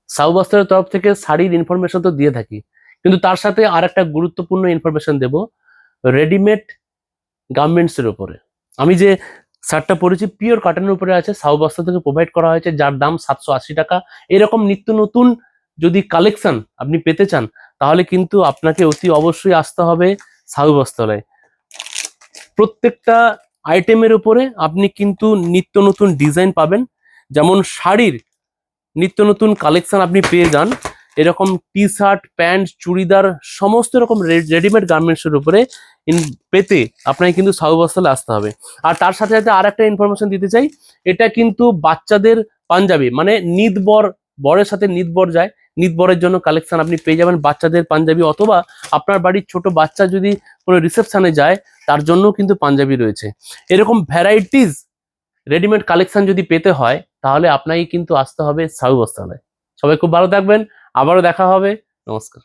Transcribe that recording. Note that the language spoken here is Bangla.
সাউ বস্ত্রের তরফ থেকে শাড়ির ইনফরমেশন তো দিয়ে থাকি, কিন্তু তার সাথে আর একটা গুরুত্বপূর্ণ ইনফরমেশন দেব রেডিমেড গার্মেন্টসের উপরে। আমি যে শার্টটা পরেছি পিওর কটনের উপরে আছে, সাউ বস্ত্র থেকে প্রোভাইড করা হয়েছে, যার দাম 780 টাকা। এরকম নিত্য নতুন যদি কালেকশন আপনি পেতে চান তাহলে কিন্তু আপনাকে অতি অবশ্যই আসতে হবে সাউ বস্ত্রালয়। প্রত্যেকটা আইটেমের উপরে আপনি কিন্তু নিত্য নতুন ডিজাইন পাবেন, যেমন শাড়ির নিত্য নতুন কালেকশন আপনি পেয়ে যান, এরকম টি শার্ট, প্যান্ট, চুড়িদার, সমস্ত রকম রেডিমেড গার্মেন্টসের উপরে পেতে আপনাকে কিন্তু সাউ বস্ত্রালয়ে আসতে হবে। আর তার সাথে সাথে আর একটা ইনফরমেশন দিতে চাই, এটা কিন্তু বাচ্চাদের পাঞ্জাবি, মানে নিতবর, বরের সাথে নিতবর যায়, নিতবরের জন্য কালেকশন আপনি পেয়ে যাবেন বাচ্চাদের পাঞ্জাবি, অথবা আপনার বাড়ির ছোট বাচ্চা যদি কোনো রিসেপশনে যায় তার জন্য কিন্তু পাঞ্জাবি রয়েছে। এরকম ভ্যারাইটিস রেডিমেড কালেকশন যদি পেতে হয় তাহলে আপনাকে কিন্তু আসতে হবে সাউ বস্ত্রালয়। সবাই খুব ভালো থাকবেন, আবারও দেখা হবে, নমস্কার।